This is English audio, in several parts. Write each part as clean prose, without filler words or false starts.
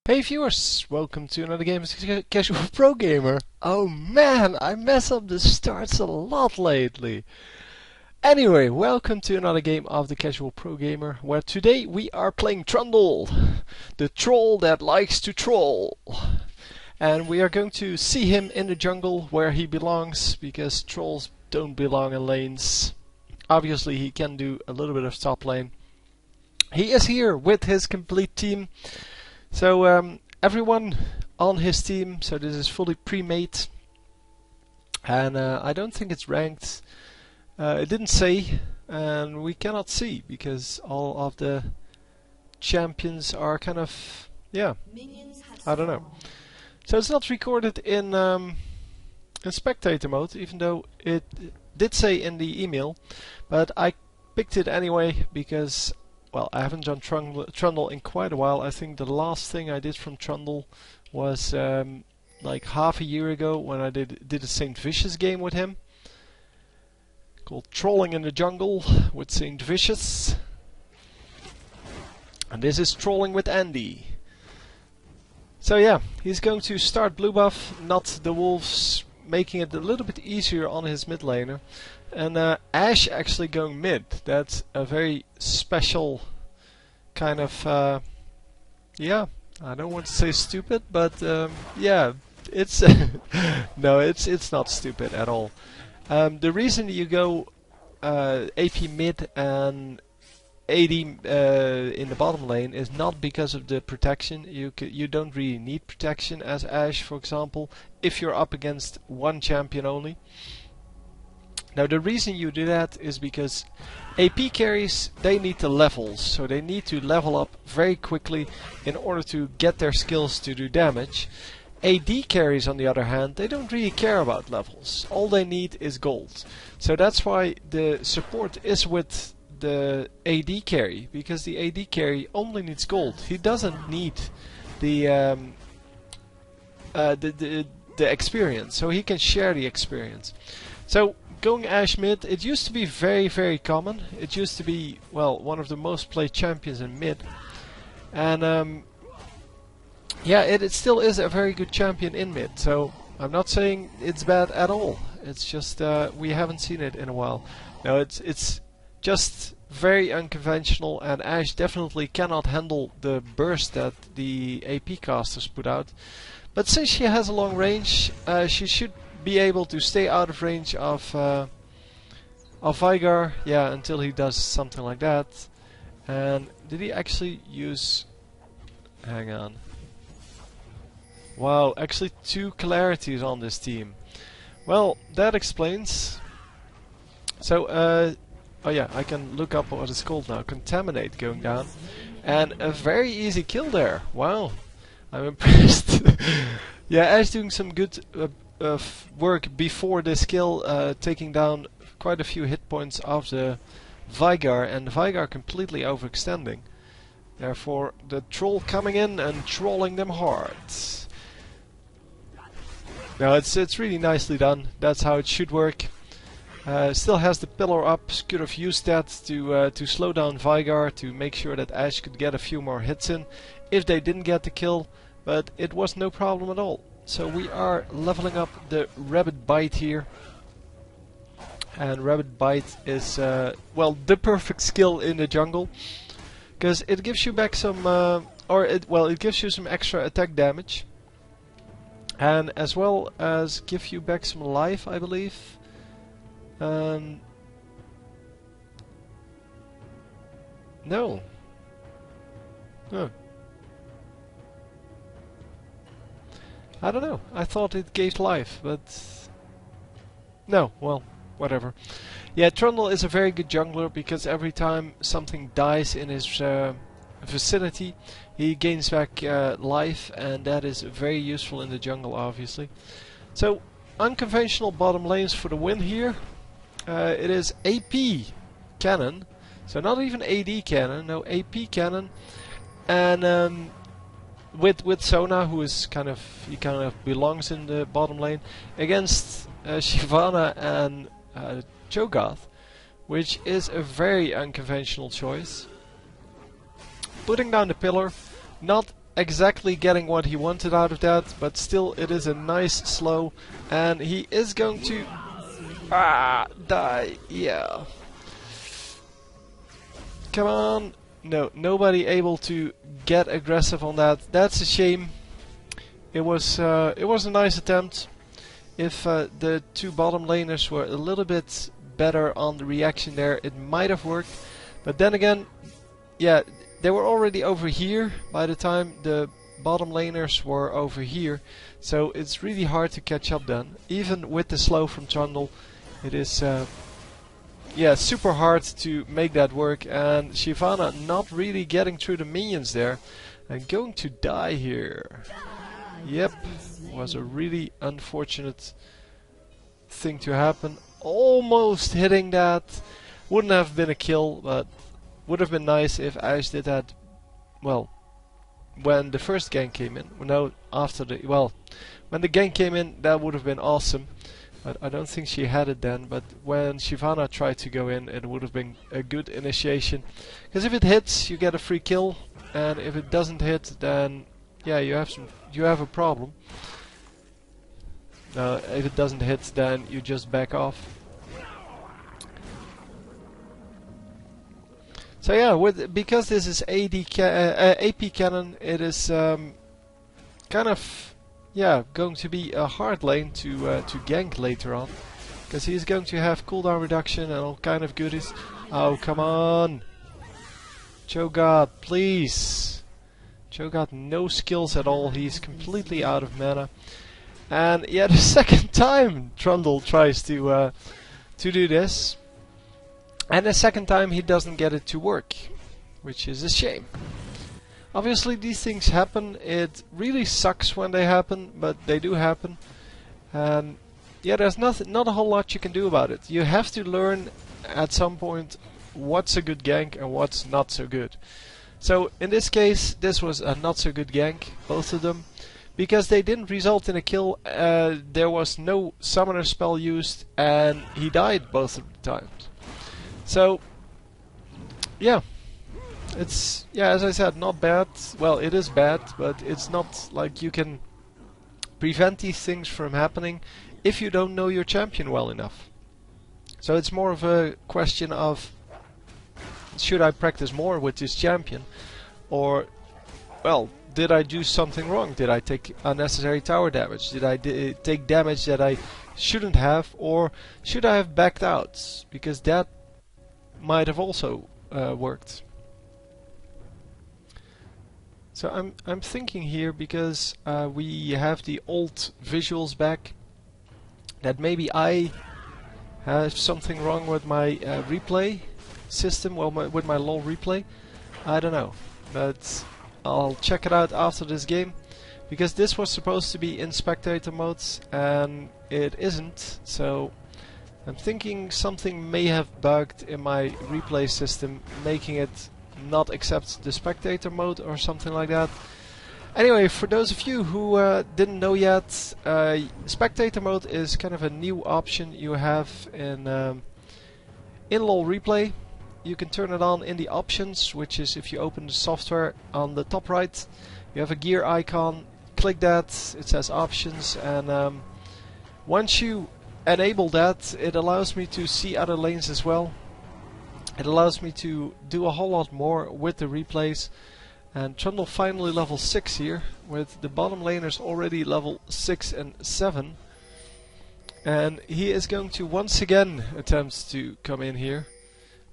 Hey viewers, welcome to another game of Casual Pro Gamer. Oh man, I mess up the starts a lot lately. Anyway, welcome to another game of the Casual Pro Gamer, where today we are playing Trundle, the troll that likes to troll. And we are going to see him in the jungle where he belongs, because trolls don't belong in lanes. Obviously he can do a little bit of top lane. He is here with his complete team. So everyone on his team, so this is fully pre-made, and I don't think it's ranked. It didn't say, and we cannot see because all of the champions are kind of, yeah, I don't know. So it's not recorded in spectator mode, even though it did say in the email, but I picked it anyway because, well, I haven't done Trundle in quite a while. I think the last thing I did from Trundle was like half a year ago when I did a Saint Vicious game with him, called Trolling in the Jungle with Saint Vicious. And this is Trolling with Andy. So yeah, he's going to start blue buff, not the wolves, making it a little bit easier on his mid laner. And Ashe actually going mid. That's a very special kind of, yeah, I don't want to say stupid, but yeah, it's no, it's not stupid at all. The reason you go AP mid and AD in the bottom lane is not because of the protection. You don't really need protection as Ashe, for example, if you're up against one champion only. Now the reason you do that is because AP carries, they need the levels, so they need to level up very quickly in order to get their skills to do damage. AD carries, on the other hand, they don't really care about levels. All they need is gold. So that's why the support is with the AD carry, because the AD carry only needs gold. He doesn't need the experience, so he can share the experience. So going Ashe mid, it used to be very common. It used to be, well, one of the most played champions in mid. And yeah, it still is a very good champion in mid. So I'm not saying it's bad at all. It's just we haven't seen it in a while. No, it's just very unconventional, and Ashe definitely cannot handle the burst that the AP casters put out. But since she has a long range, she should be able to stay out of range of Veigar, yeah, until he does something like that. And did he actually use... hang on. Wow, actually 2 clarities on this team. Well, that explains. So, oh yeah, I can look up what it's called now. Contaminate going down. And a very easy kill there. Wow, I'm impressed. Yeah, Ashe doing some good work before this kill, taking down quite a few hit points of the Veigar, and Veigar completely overextending. Therefore, the troll coming in and trolling them hard. Now it's really nicely done. That's how it should work. Still has the pillar up. Could have used that to slow down Veigar, to make sure that Ashe could get a few more hits in if they didn't get the kill. But it was no problem at all. So we are leveling up the Rabbit Bite here. And Rabbit Bite is, well, the perfect skill in the jungle. Because it gives you back some, it gives you some extra attack damage. And as well as give you back some life, I believe. No. Huh. I don't know. I thought it gave life, but no. Well, whatever. Yeah, Trundle is a very good jungler because every time something dies in his vicinity, he gains back life, and that is very useful in the jungle, obviously. So, unconventional bottom lanes for the win here. It is AP cannon, so not even AD cannon, no, AP cannon, and with Sona, who is kind of belongs in the bottom lane, against Shyvana and Cho'Gath, which is a very unconventional choice. Putting down the pillar, not exactly getting what he wanted out of that, but still it is a nice slow, and he is going to die. Yeah. Come on. No, nobody able to get aggressive on that. That's a shame. It was a nice attempt. If the two bottom laners were a little bit better on the reaction there, it might have worked. But then again, yeah, they were already over here by the time the bottom laners were over here. So it's really hard to catch up then. Even with the slow from Trundle, it is yeah, super hard to make that work. And Shyvana not really getting through the minions there. And going to die here. Yep, was a really unfortunate thing to happen. Almost hitting that. Wouldn't have been a kill, but would have been nice if Ash did that, well, when the first gank came in. No, after the, well, when the gank came in, that would have been awesome. But I don't think she had it then. But when Shyvana tried to go in, it would have been a good initiation. Because if it hits, you get a free kill. And if it doesn't hit, then yeah, you have a problem. If it doesn't hit, then you just back off. So yeah, because this is AP cannon, it is kind of going to be a hard lane to gank later on, because he's going to have cooldown reduction and all kind of goodies. Oh come on, Cho'Gath, please. Cho'Gath no skills at all. He's completely out of mana. And yeah, the second time Trundle tries to do this. And the second time he doesn't get it to work, which is a shame. Obviously these things happen. It really sucks when they happen, but they do happen. And yeah, there's not a whole lot you can do about it. You have to learn at some point what's a good gank and what's not so good. So in this case, this was a not so good gank, both of them. Because they didn't result in a kill, there was no summoner spell used, and he died both of the times. So, yeah, it's, yeah, as I said, not bad. Well, it is bad, but it's not like you can prevent these things from happening if you don't know your champion well enough. So it's more of a question of, should I practice more with this champion? Or, well, did I do something wrong? Did I take unnecessary tower damage? Did I take damage that I shouldn't have? Or should I have backed out? Because that might have also worked. So I'm thinking here, because we have the old visuals back, that maybe I have something wrong with my replay system, well, with my LoL replay. I don't know, but I'll check it out after this game, because this was supposed to be in spectator modes and it isn't. So I'm thinking something may have bugged in my replay system, making it not accept the spectator mode or something like that. Anyway, for those of you who didn't know yet, spectator mode is kind of a new option you have in LoL replay. You can turn it on in the options, which is if you open the software on the top right, you have a gear icon, click that, it says options, and once you enable that, it allows me to see other lanes as well. It allows me to do a whole lot more with the replays. And Trundle finally level 6 here, with the bottom laners already level 6 and 7. And he is going to once again attempt to come in here.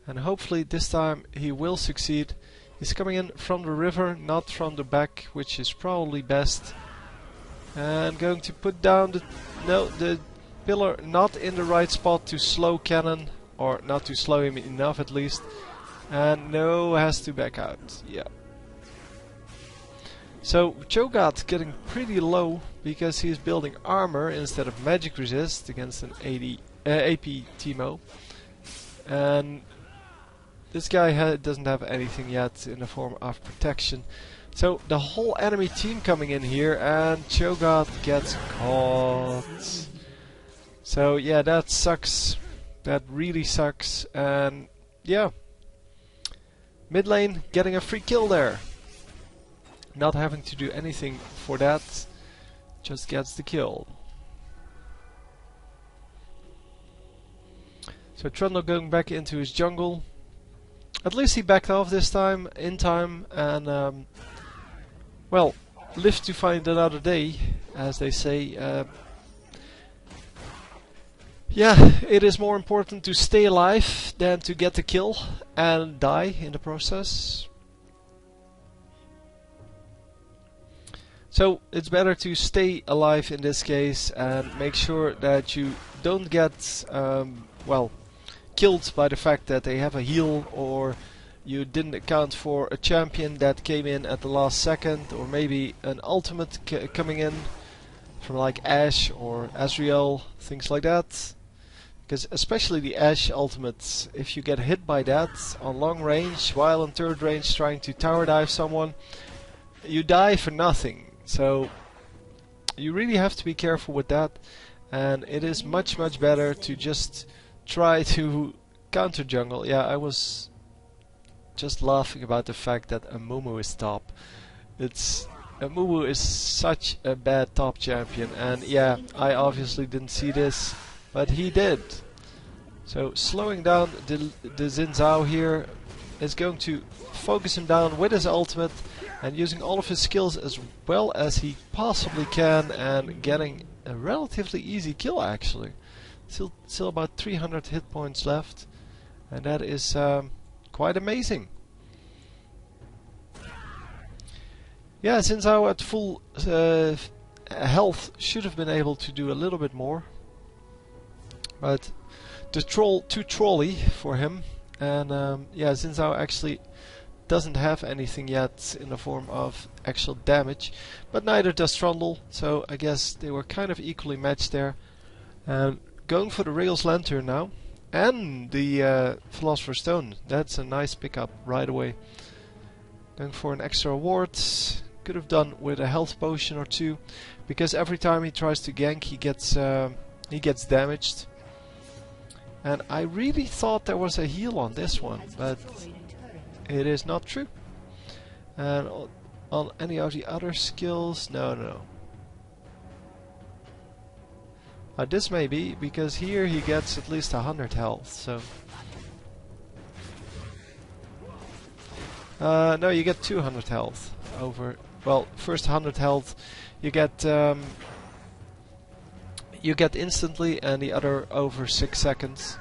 And hopefully this time he will succeed. He's coming in from the river, not from the back, which is probably best. And going to put down the pillar not in the right spot to slow cannon, or not to slow him enough at least. And no, has to back out. Yeah. So Cho'Gath getting pretty low because he's building armor instead of magic resist against an AP Teemo. And this guy doesn't have anything yet in the form of protection. So the whole enemy team coming in here, and Cho'Gath gets caught. So yeah, that sucks. That really sucks. And yeah, mid lane getting a free kill there. not having to do anything for that, just gets the kill. So Trundle going back into his jungle. At least he backed off this time, in time, and well, lived to find another day, as they say. Yeah, it is more important to stay alive than to get the kill and die in the process. So it's better to stay alive in this case and make sure that you don't get well, killed by the fact that they have a heal, or you didn't account for a champion that came in at the last second, or maybe an ultimate coming in from like Ashe or Azrael, things like that. Because especially the Ashe ultimates, if you get hit by that on long range while on third range trying to tower dive someone, you die for nothing. So you really have to be careful with that, and it is much better to just try to counter jungle. Yeah, I was just laughing about the fact that Amumu is top. Amumu is such a bad top champion, and yeah, I obviously didn't see this, but he did. So slowing down the Xin Zhao here is going to focus him down with his ultimate and using all of his skills as well as he possibly can, and getting a relatively easy kill actually. Still about 300 hit points left, and that is quite amazing. Yeah, Xin Zhao at full health should have been able to do a little bit more, but the troll too trolly for him, and yeah, Xin Zhao actually doesn't have anything yet in the form of actual damage, but neither does Trundle, so I guess they were kind of equally matched there. Going for the Rails Lantern now, and the Philosopher's Stone. That's a nice pickup right away. Going for an extra award. Could have done with a health potion or two, because every time he tries to gank he gets damaged. And I really thought there was a heal on this one, but it is not true. And on any of the other skills, no. This may be, because here he gets at least 100 health, so... no, you get 200 health over... Well, first 100 health you get instantly, and the other over 6 seconds.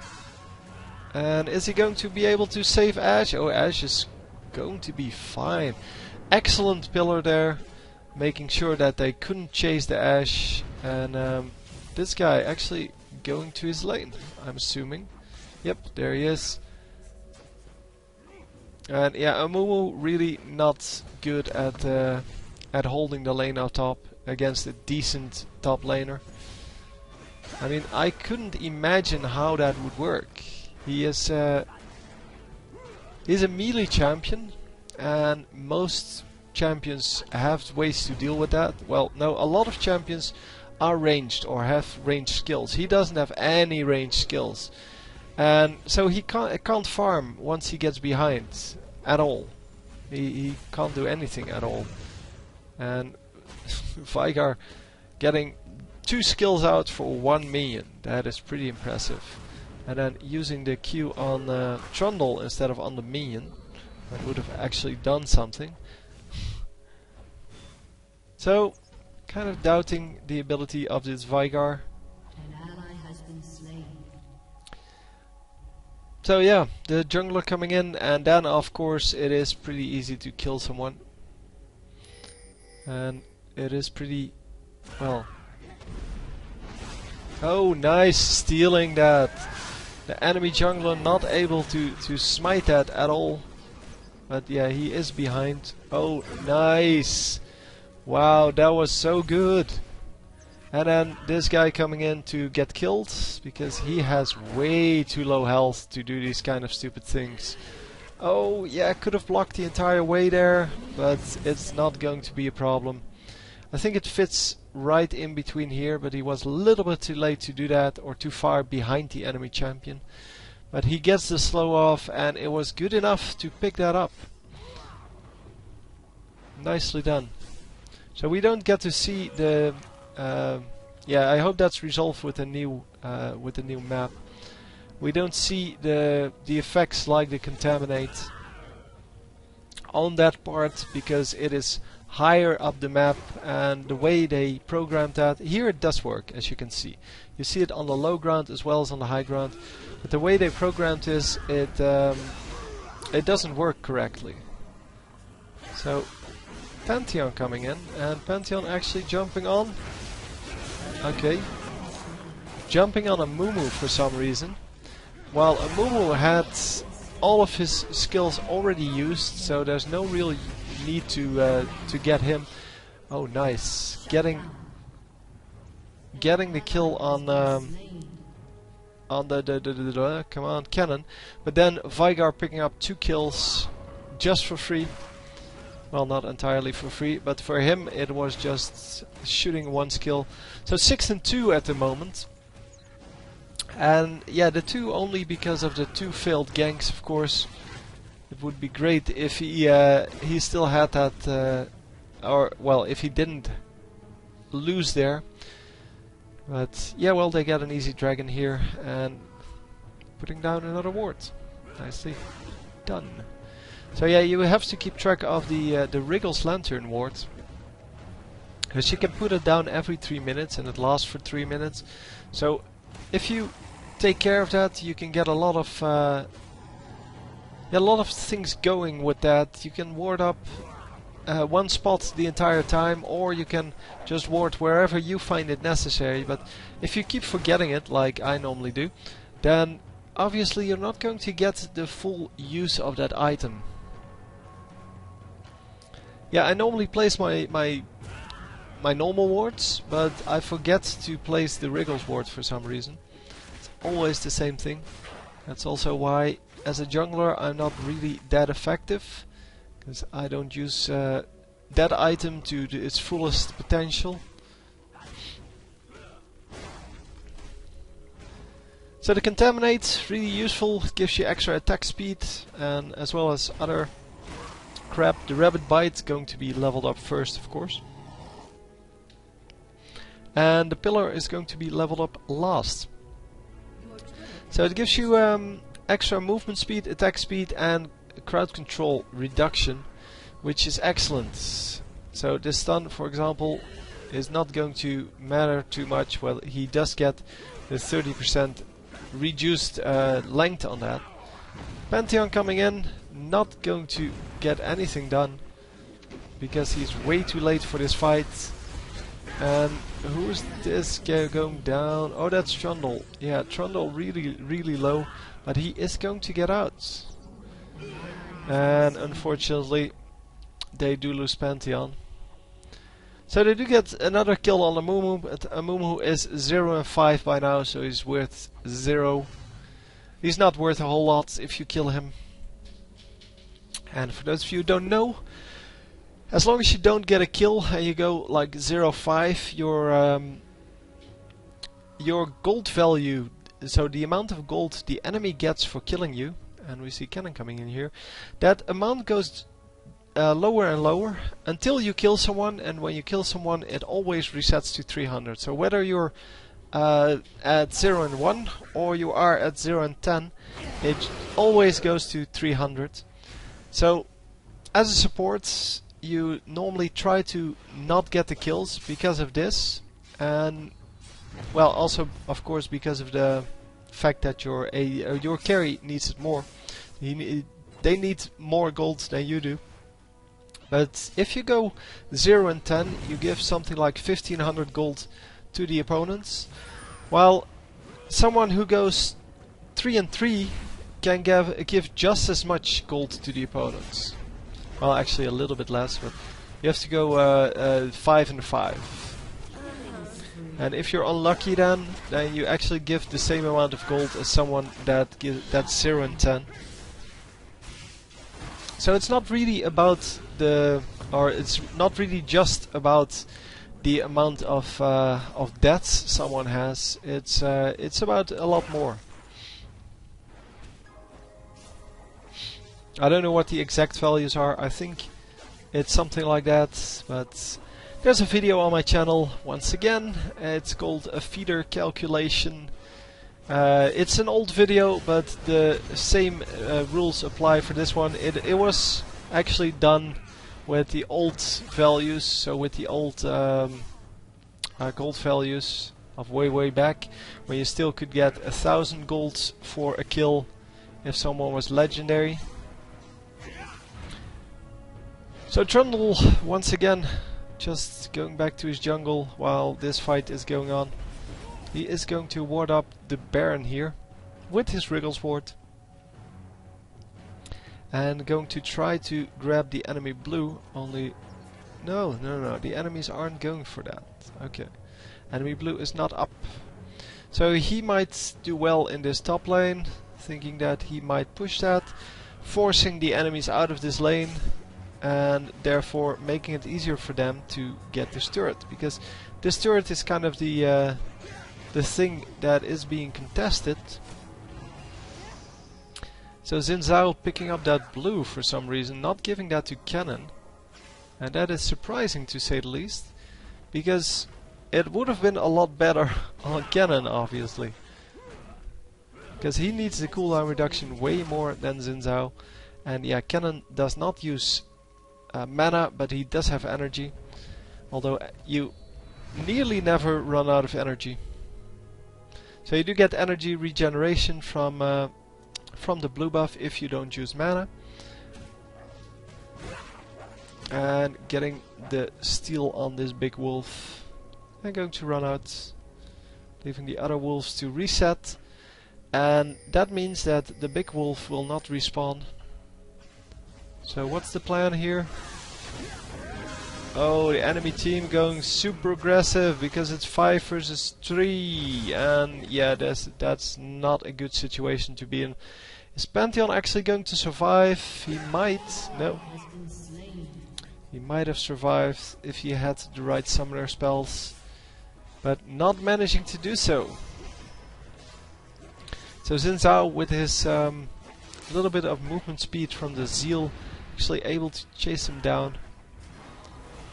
And is he going to be able to save Ashe? Oh, Ashe is going to be fine. Excellent pillar there, making sure that they couldn't chase the Ashe. And this guy actually going to his lane, I'm assuming. Yep, there he is. And yeah, Amumu really not good at holding the lane out top against a decent top laner. I mean, I couldn't imagine how that would work. He's a melee champion, and most champions have ways to deal with that. Well, no, a lot of champions are ranged or have ranged skills. He doesn't have any ranged skills, and so he can't farm once he gets behind at all. He can't do anything at all. And Veigar getting 2 skills out for 1 minion, that is pretty impressive. And then using the Q on Trundle instead of on the minion, that would have actually done something. So, kind of doubting the ability of this Veigar. An ally has been slain. So yeah, the jungler coming in, and then of course it is pretty easy to kill someone. And it is pretty... well... Oh, nice! Stealing that! The enemy jungler not able to smite that at all. But yeah, he is behind. Oh, nice! Wow, that was so good! And then this guy coming in to get killed, because he has way too low health to do these kind of stupid things. Oh, yeah, could have blocked the entire way there, but it's not going to be a problem. I think it fits right in between here, but he was a little bit too late to do that, or too far behind the enemy champion. But he gets the slow off, and it was good enough to pick that up. Nicely done. So we don't get to see the. Yeah, I hope that's resolved with the new map. We don't see the effects like the contaminate on that part because it is higher up the map, and the way they programmed that here, it does work, as you can see. You see it on the low ground as well as on the high ground, but the way they programmed this, it doesn't work correctly. So Pantheon coming in, and Pantheon actually jumping on. Okay, jumping on a Mumu for some reason, while a Mumu had all of his skills already used, so there's no real need to get him. Oh, nice! Getting the kill on the come on cannon, but then Vigar picking up 2 kills just for free. Well, not entirely for free, but for him it was just shooting 1 skill. So 6 and 2 at the moment. And yeah, the 2 only because of the 2 failed ganks, of course. It would be great if he still had that, or well, if he didn't lose there. But yeah, well, they get an easy dragon here and putting down another ward. Nicely done. So yeah, you have to keep track of the Wriggles Lantern ward, because you can put it down every 3 minutes and it lasts for 3 minutes. So if you take care of that, you can get a lot of things going with that. You can ward up 1 spot the entire time, or you can just ward wherever you find it necessary. But if you keep forgetting it, like I normally do, then obviously you're not going to get the full use of that item. Yeah, I normally place my normal wards, but I forget to place the Wriggles ward for some reason. It's always the same thing. That's also why, as a jungler, I'm not really that effective, because I don't use that item to its fullest potential. So the Contaminate, really useful, it gives you extra attack speed, and as well as other crap. The Rabbit Bite going to be leveled up first, of course. And the Pillar is going to be leveled up last. So it gives you extra movement speed, attack speed, and crowd control reduction, which is excellent. So this stun, for example, is not going to matter too much. Well, he does get the 30% reduced length on that. Pantheon coming in, not going to get anything done because he's way too late for this fight. And who's this guy going down? Oh, that's Trundle. Yeah, Trundle really low, but he is going to get out. And unfortunately, they do lose Pantheon. So they do get another kill on Amumu, but Amumu is 0 and 5 by now, so he's worth 0. He's not worth a whole lot if you kill him. And for those of you who don't know, as long as you don't get a kill and you go like 0-5, your gold value, so the amount of gold the enemy gets for killing you, and we see cannon coming in here, that amount goes lower and lower until you kill someone, and when you kill someone it always resets to 300. So whether you're at 0 and 1 or you are at 0 and 10, it always goes to 300. So as a support, you normally try to not get the kills because of this, and well, also of course because of the fact that your carry needs it more. They need more gold than you do. But if you go 0 and 10, you give something like 1500 gold to the opponents, while someone who goes 3 and 3 can give just as much gold to the opponents. Well, actually a little bit less, but you have to go 5 and 5. And if you're unlucky, then you actually give the same amount of gold as someone that's 0 and 10. So it's not really about it's not really just about the amount of deaths someone has. It's about a lot more. I don't know what the exact values are. I think It's something like that, but there's a video on my channel once again. It's called a feeder calculation. It's an old video, but the same rules apply for this one. It was actually done with the old values, so with the old gold values of way back, when you still could get 1,000 golds for a kill if someone was legendary. So Trundle, once again, just going back to his jungle while this fight is going on. He is going to ward up the Baron here with his Wrigglesword. And going to try to grab the enemy blue, only... No, the enemies aren't going for that. Okay. Enemy blue is not up. So he might do well in this top lane, thinking that he might push that, forcing the enemies out of this lane, and therefore making it easier for them to get this turret, because this turret is kind of the thing that is being contested. So Xin Zhao picking up that blue for some reason, not giving that to Cannon, and that is surprising to say the least, because it would have been a lot better on Cannon, obviously, because he needs the cooldown reduction way more than Xin Zhao. And yeah, Cannon does not use mana, but he does have energy, although you nearly never run out of energy. So you do get energy regeneration from the blue buff if you don't use mana. And getting the steal on this big wolf. I'm going to run out, leaving the other wolves to reset. And that means that the big wolf will not respawn. So what's the plan here? Oh, the enemy team going super aggressive because it's 5 versus 3, and yeah, that's not a good situation to be in. Is Pantheon actually going to survive? He might. No. He might have survived if he had the right summoner spells, but not managing to do so. So Xin Zhao, with his little bit of movement speed from the Zeal, actually able to chase him down.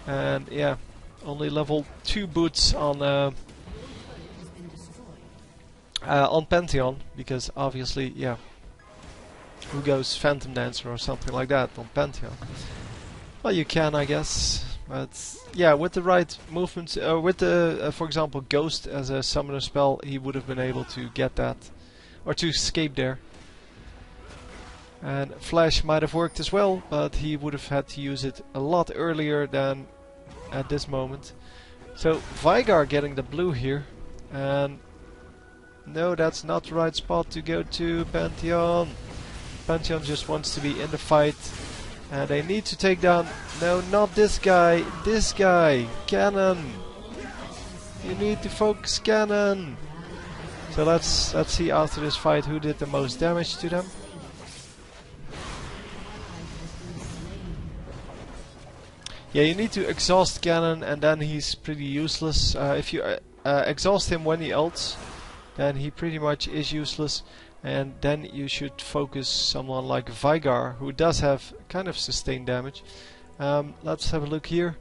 And yeah, only level 2 boots on Pantheon, because obviously, yeah, who goes Phantom Dancer or something like that on Pantheon? Well, you can, I guess, but yeah, with the right movements, with the, for example, Ghost as a summoner spell, he would have been able to get that, or to escape there. And Flash might have worked as well, but he would have had to use it a lot earlier than at this moment. So Veigar getting the blue here, and no, that's not the right spot to go to. Pantheon just wants to be in the fight, and they need to take down, no, not this guy, Cannon. You need to focus Cannon. So let's see after this fight who did the most damage to them. Yeah, you need to exhaust Cannon, and then he's pretty useless. If you exhaust him when he ults, then he pretty much is useless. And then you should focus someone like Veigar, who does have kind of sustained damage. Let's have a look here.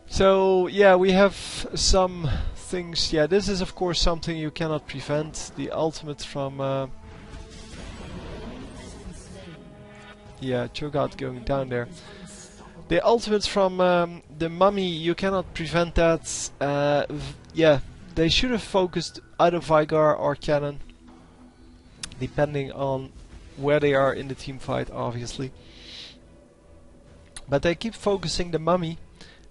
So yeah, we have some things. Yeah, this is of course something you cannot prevent. The ultimate from yeah, Cho'Gath going down there. The ultimates from the mummy, you cannot prevent that. Yeah, they should have focused either Veigar or Cannon, depending on where they are in the team fight, obviously. But they keep focusing the mummy,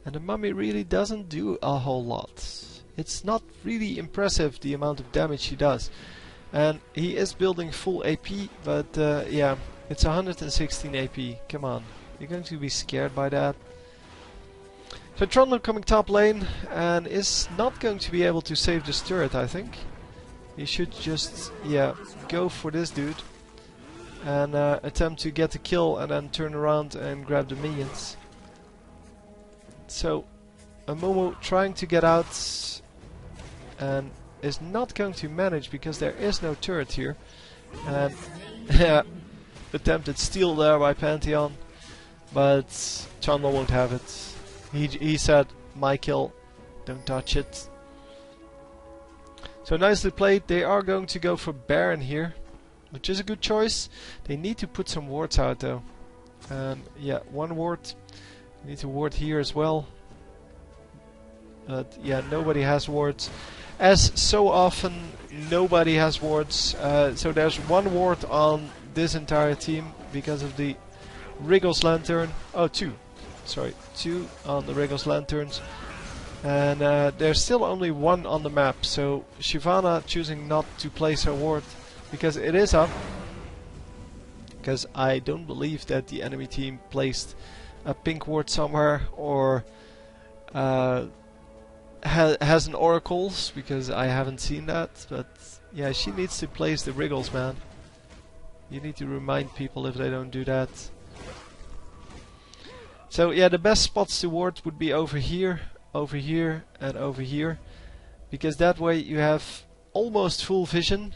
and the mummy really doesn't do a whole lot. It's not really impressive the amount of damage he does. And he is building full AP, but yeah, it's 116 AP. Come on. You're going to be scared by that. So Trundle coming top lane, and is not going to be able to save this turret, I think. He should just, yeah, go for this dude and attempt to get the kill and then turn around and grab the minions. So Amumu trying to get out and is not going to manage because there is no turret here. And yeah, attempted steal there by Pantheon. but Trundle won't have it. He said, my kill, don't touch it. So nicely played. They are going to go for Baron here, which is a good choice. They need to put some wards out though. Yeah, one ward. They need to ward here as well. But yeah, nobody has wards. As so often, nobody has wards. So there's one ward on this entire team because of the Wriggles Lantern. Oh, two. Sorry, two on the Wriggles Lanterns. And there's still only one on the map. So Shyvana choosing not to place her ward because it is up. Because I don't believe that the enemy team placed a pink ward somewhere or has an oracles, because I haven't seen that. But yeah, she needs to place the Wriggles, man. You need to remind people if they don't do that. So yeah, the best spots to ward would be over here, and over here, because that way you have almost full vision,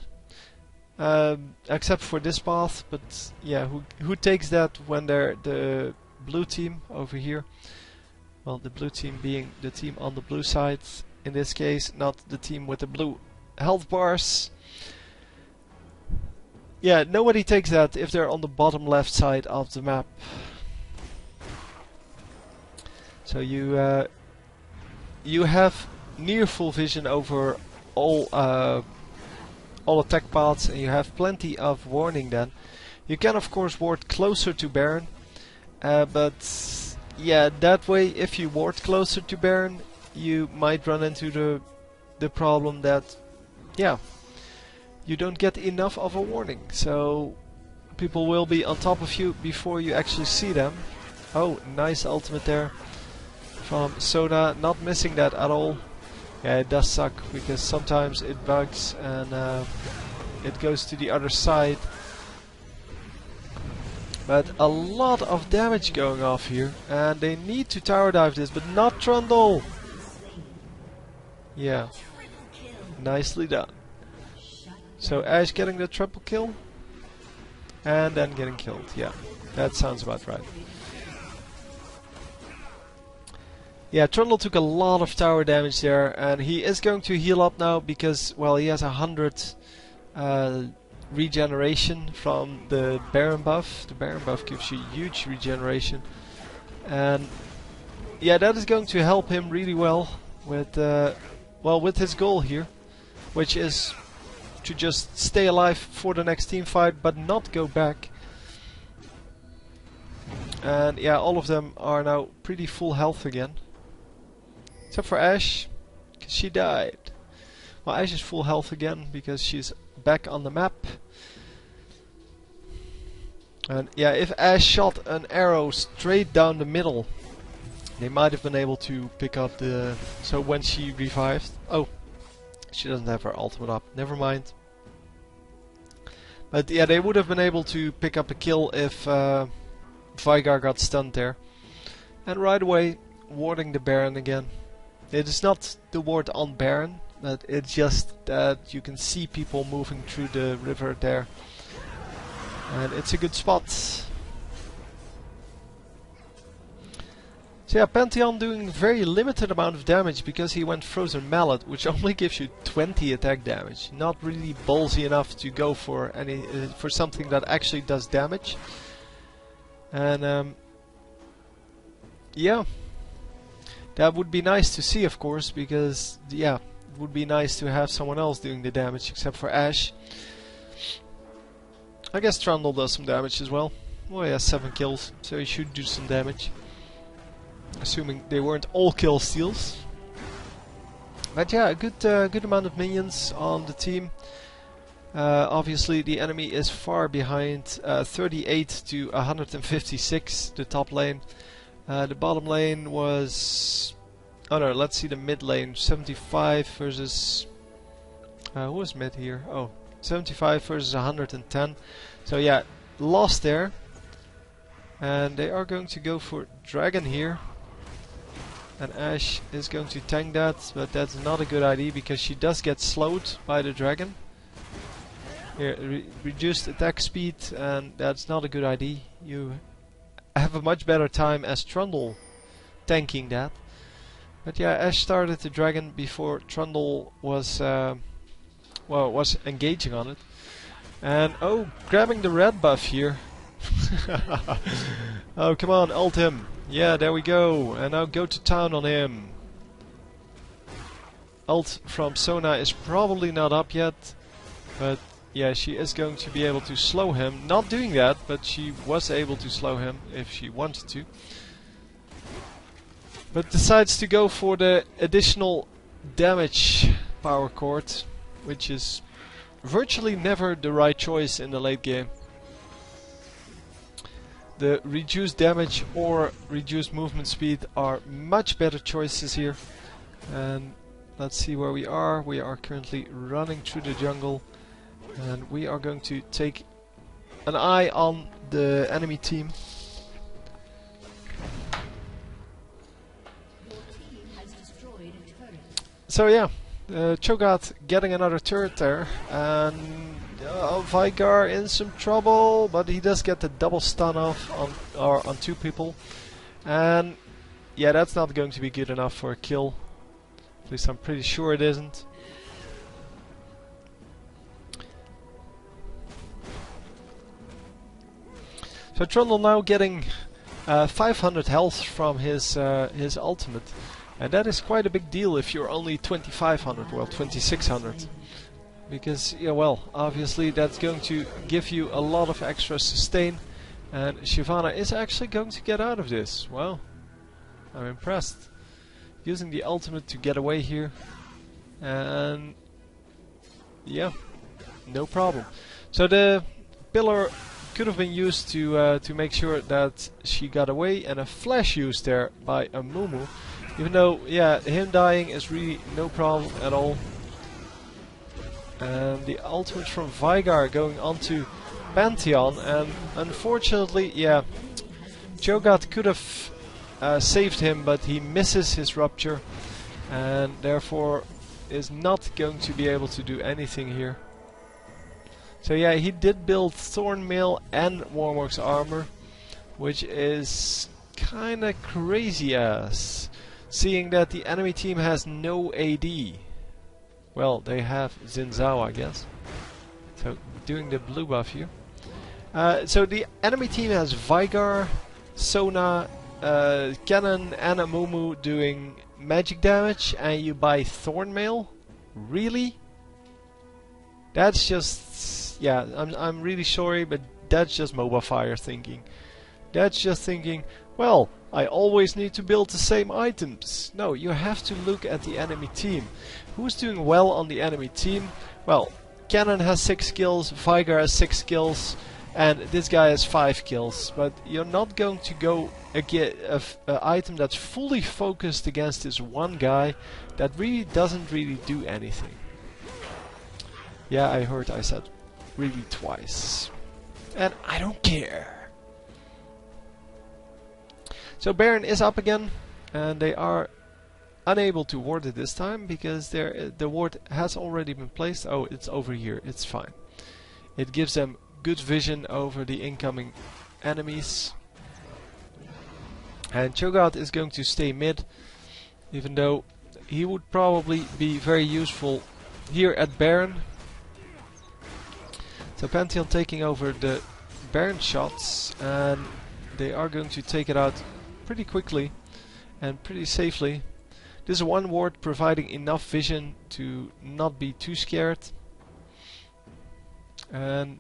except for this path. But yeah, who takes that when they're the blue team over here? Well, the blue team being the team on the blue side, in this case, not the team with the blue health bars. Yeah, nobody takes that if they're on the bottom left side of the map. So you have near full vision over all attack paths, and you have plenty of warning then. You can of course ward closer to Baron, but yeah, that way if you ward closer to Baron, you might run into the problem that, yeah, you don't get enough of a warning. So people will be on top of you before you actually see them. Oh, nice ultimate there from Soda, not missing that at all. Yeah, it does suck because sometimes it bugs and it goes to the other side. But a lot of damage going off here, and they need to tower dive this, but not Trundle. Yeah, nicely done. So Ashe getting the triple kill, and then getting killed. Yeah, that sounds about right. Yeah, Trundle took a lot of tower damage there, and he is going to heal up now because, well, he has 100 regeneration from the Baron buff. The Baron buff gives you huge regeneration, and yeah, that is going to help him really well with with his goal here, which is to just stay alive for the next team fight but not go back. And yeah, all of them are now pretty full health again, except for Ashe, because she died. Well, Ashe is full health again because she's back on the map. And yeah, if Ashe shot an arrow straight down the middle, they might have been able to pick up the... So when she revived... Oh, she doesn't have her ultimate up. Never mind. But yeah, they would have been able to pick up a kill if Veigar got stunned there. And right away, warding the Baron again. It is not the ward on Baron, but it's just that you can see people moving through the river there. And it's a good spot. So yeah, Pantheon doing very limited amount of damage because he went Frozen Mallet, which only gives you 20 attack damage. Not really ballsy enough to go for any for something that actually does damage. And yeah, that would be nice to see, of course, because yeah, it would be nice to have someone else doing the damage except for Ashe. I guess Trundle does some damage as well. Well, he has 7 kills, so he should do some damage. Assuming they weren't all kill steals. But yeah, a good amount of minions on the team. Obviously the enemy is far behind, 38 to 156, the top lane. The bottom lane was... Oh no, let's see the mid lane, 75 versus... who was mid here? Oh, 75 versus 110. So yeah, lost there. And they are going to go for Dragon here. And Ashe is going to tank that, but that's not a good idea because she does get slowed by the Dragon. Here, reduced attack speed, and that's not a good idea. You have a much better time as Trundle tanking that. But yeah, Ash started the dragon before Trundle was was engaging on it. And oh, grabbing the red buff here. Oh, come on, ult him. Yeah, there we go. And now go to town on him. Ult from Sona is probably not up yet, but yeah, she is going to be able to slow him. Not doing that, but she was able to slow him if she wanted to. But decides to go for the additional damage power chord, which is virtually never the right choice in the late game. The reduced damage or reduced movement speed are much better choices here. And let's see where we are. We are currently running through the jungle, and we are going to take an eye on the enemy team. So yeah, Cho'Gath getting another turret there, and Veigar in some trouble, but he does get the double stun off on two people, and yeah, that's not going to be good enough for a kill. At least I'm pretty sure it isn't. So Trundle now getting 500 health from his ultimate. And that is quite a big deal if you're only 2500, well 2600. Because, yeah, well, obviously that's going to give you a lot of extra sustain. And Shyvana is actually going to get out of this. Wow, I'm impressed. Using the ultimate to get away here. And yeah, no problem. So the pillar could have been used to make sure that she got away, and a flash used there by a Mumu. Even though, yeah, him dying is really no problem at all. And the ultimate from Veigar going onto Pantheon, and unfortunately, yeah, Cho'Gath could have saved him, but he misses his rupture, and therefore is not going to be able to do anything here. So yeah, he did build Thornmail and Warmorg's armor, which is kinda crazy ass. Seeing that the enemy team has no AD. Well, they have Xin Zhao, I guess. So, doing the blue buff here. So the enemy team has Veigar, Sona, Cannon, and a Mumu doing magic damage, and you buy Thornmail? Really? That's just... yeah, I'm really sorry, but that's just mobile fire thinking. That's just thinking, well, I always need to build the same items. No, you have to look at the enemy team. Who's doing well on the enemy team? Well, Cannon has 6 kills, Veigar has 6 kills, and this guy has 5 kills. But you're not going to go get an item that's fully focused against this one guy that really doesn't really do anything. Yeah, I heard I said really twice. And I don't care. So Baron is up again, and they are unable to ward it this time because the ward has already been placed. Oh, it's over here. It's fine. It gives them good vision over the incoming enemies. And Cho'Gath is going to stay mid, even though he would probably be very useful here at Baron. So Pantheon taking over the Baron shots, and they are going to take it out pretty quickly and pretty safely. This one ward providing enough vision to not be too scared. And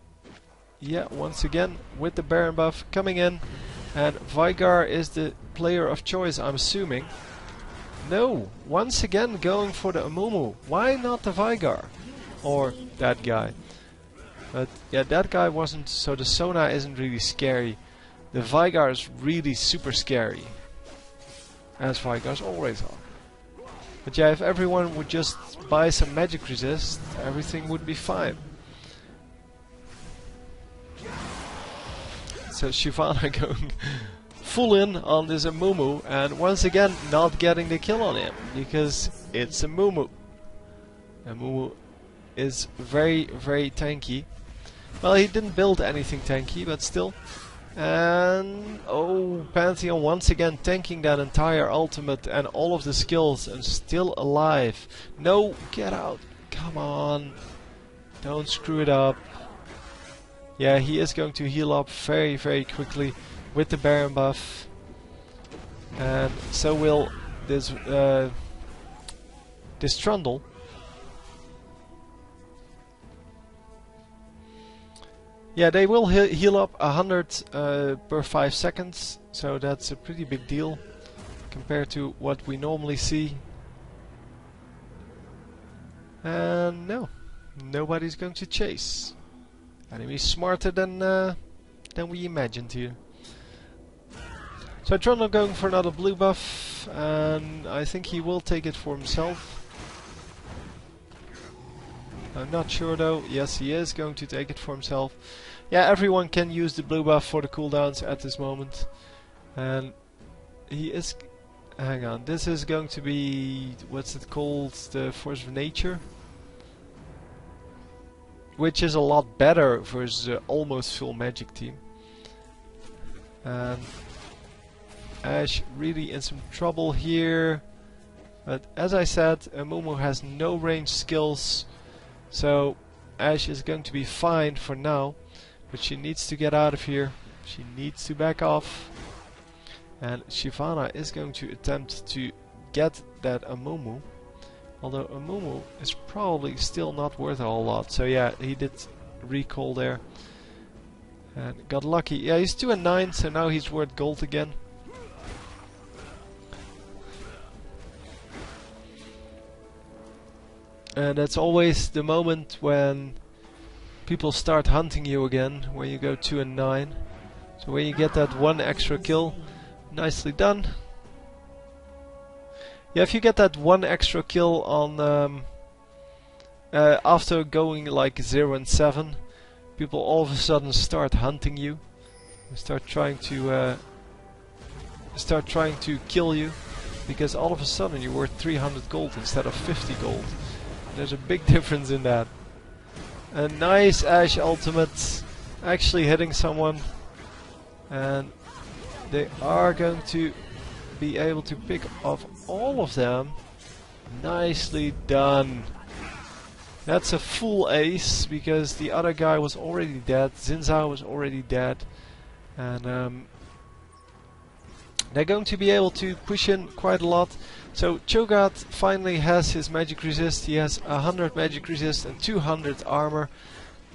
yeah, once again with the Baron buff coming in, and Veigar is the player of choice, I'm assuming. No, once again going for the Amumu. Why not the Veigar? Or that guy. But yeah, that guy wasn't, so the Sona isn't really scary. The Veigar is really super scary, as Veigars always are. But yeah, if everyone would just buy some magic resist, everything would be fine. So Shyvana going full in on this Amumu, and once again not getting the kill on him, because it's a Amumu. Amumu is very, very tanky. Well, he didn't build anything tanky, but still. And oh, Pantheon once again tanking that entire ultimate and all of the skills and still alive. No, get out. Come on. Don't screw it up. Yeah, he is going to heal up very, very quickly with the Baron buff. And so will this Trundle. Yeah, they will heal up 100 per 5 seconds, so that's a pretty big deal compared to what we normally see. And no, nobody's going to chase. Enemy's smarter than we imagined here. So Trundle going for another blue buff, and I think he will take it for himself. I'm not sure though. Yes, he is going to take it for himself. Yeah, everyone can use the blue buff for the cooldowns at this moment. And he is... hang on, this is going to be... what's it called? The Force of Nature? Which is a lot better versus the almost full magic team. And Ashe really in some trouble here. But as I said, Amumu has no range skills. So Ashe is going to be fine for now, but she needs to get out of here. She needs to back off. And Shyvana is going to attempt to get that Amumu. Although Amumu is probably still not worth a whole lot. So yeah, he did recall there. And got lucky. Yeah, he's 2 and 9, so now he's worth gold again. And that's always the moment when people start hunting you again, when you go 2 and 9. So when you get that one extra kill, nicely done. Yeah, if you get that one extra kill on after going like 0 and 7, people all of a sudden start hunting you, start trying to kill you, because all of a sudden you're worth 300 gold instead of 50 gold. There's a big difference in that. A nice Ashe ultimate, actually hitting someone, and they are going to be able to pick off all of them. Nicely done. That's a full ace, because the other guy was already dead, Xin was already dead, and they're going to be able to push in quite a lot. So Cho'Gath finally has his magic resist. He has 100 magic resist and 200 armor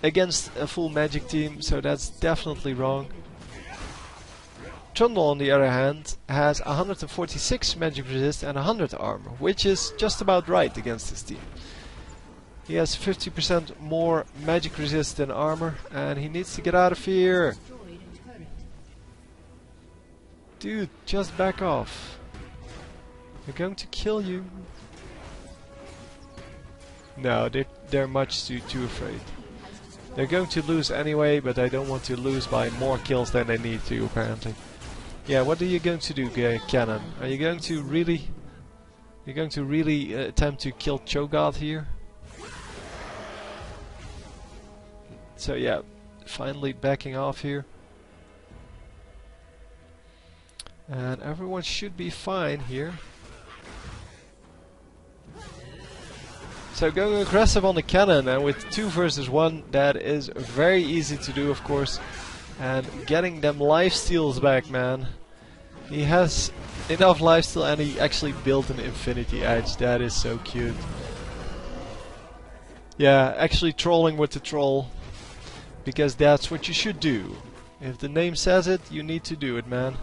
against a full magic team, so that's definitely wrong. Trundle on the other hand has 146 magic resist and 100 armor, which is just about right against his team. He has 50% more magic resist than armor, and he needs to get out of here. Dude, just back off. They're going to kill you. No, they're much too afraid. They're going to lose anyway, but I don't want to lose by more kills than they need to, apparently. Yeah, what are you going to do, Cannon? Are you going to really... you're going to really attempt to kill Cho'Gath here? So yeah, finally backing off here. And everyone should be fine here. So going aggressive on the cannon, and with 2 versus 1, that is very easy to do, of course. And getting them lifesteals back, man. He has enough lifesteal, and he actually built an infinity edge. That is so cute. Yeah, actually trolling with the troll, because that's what you should do. If the name says it, you need to do it, man.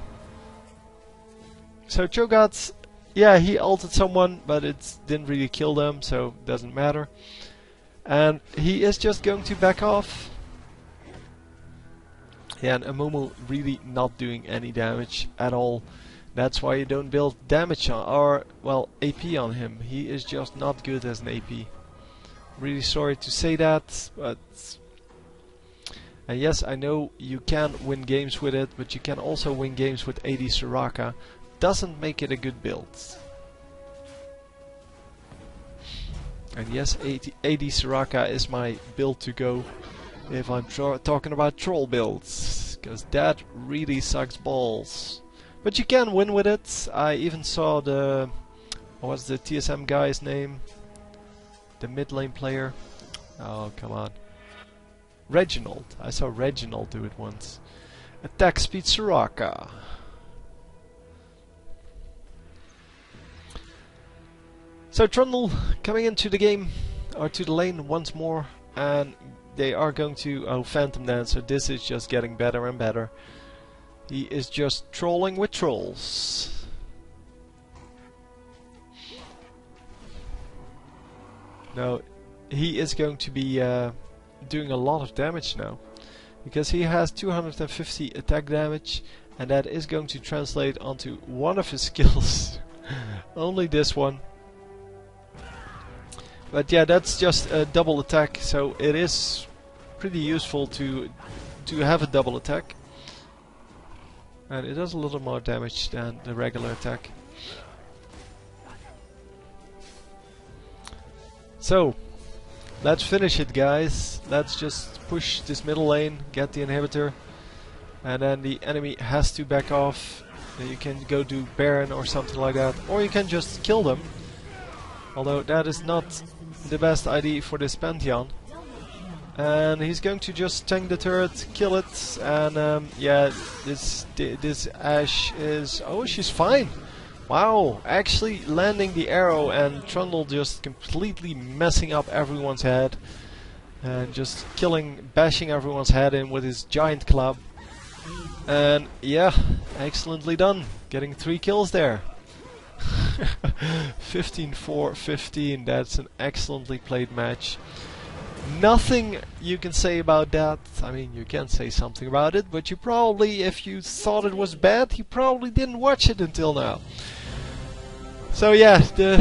So Cho'Gath, yeah, he ulted someone, but it didn't really kill them, so it doesn't matter. And he is just going to back off. Yeah, and Amumu really not doing any damage at all. That's why you don't build damage on, or, well, AP on him. He is just not good as an AP. Really sorry to say that, but... and yes, I know you can win games with it, but you can also win games with AD Soraka. Doesn't make it a good build. And yes, AD Soraka is my build to go if I'm talking about troll builds. because that really sucks balls. But you can win with it. I even saw the... what's the TSM guy's name? The mid lane player. Oh, come on. Reginald. I saw Reginald do it once. Attack speed Soraka. So Trundle coming into the game, or to the lane once more, and they are going to... oh, Phantom Dancer. This is just getting better and better. He is just trolling with trolls. Now, he is going to be doing a lot of damage now, because he has 250 attack damage, and that is going to translate onto one of his skills. Only this one. But yeah, that's just a double attack, so it is pretty useful to have a double attack. And it does a little more damage than the regular attack. So, let's finish it, guys. Let's just push this middle lane, get the inhibitor, and then the enemy has to back off. Then you can go do Baron or something like that, or you can just kill them. Although that is not the best idea for this Pantheon. And he's going to just tank the turret, kill it, and yeah, this Ashe is... oh, she's fine! Wow, actually landing the arrow, and Trundle just completely messing up everyone's head. And just bashing everyone's head in with his giant club. And yeah, excellently done, getting 3 kills there. 15-4-15, that's an excellently played match. Nothing you can say about that. I mean, you can say something about it, but you probably, if you thought it was bad, you probably didn't watch it until now. So yeah, the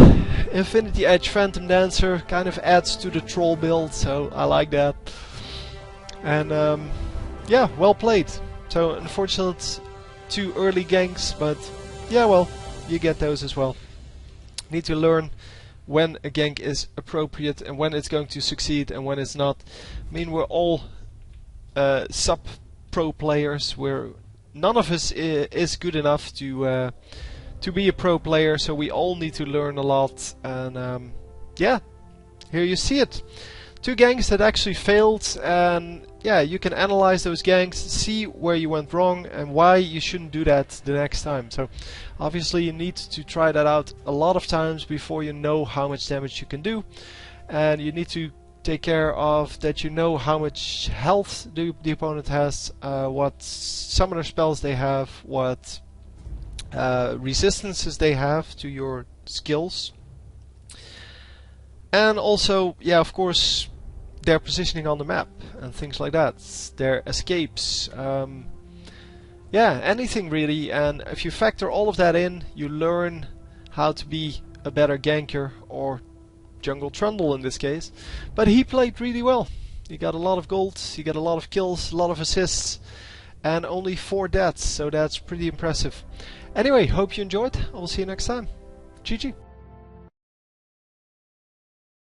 Infinity Edge Phantom Dancer kind of adds to the troll build, so I like that. And yeah, well played. So unfortunate 2 early ganks, but yeah, well, you get those as well. Need to learn when a gank is appropriate and when it's going to succeed and when it's not. I mean, we're all sub-pro players. None of us is good enough to be a pro player, so we all need to learn a lot. And yeah, here you see it. 2 ganks that actually failed, and yeah, you can analyze those ganks, see where you went wrong and why you shouldn't do that the next time. So obviously you need to try that out a lot of times before you know how much damage you can do, and you need to take care of that you know how much health the opponent has, what summoner spells they have, what resistances they have to your skills. And also, yeah, of course, their positioning on the map and things like that. Their escapes. Yeah, anything really. And if you factor all of that in, you learn how to be a better ganker, or jungle Trundle in this case. But he played really well. He got a lot of gold, he got a lot of kills, a lot of assists, and only 4 deaths, so that's pretty impressive. Anyway, hope you enjoyed. I will see you next time. GG.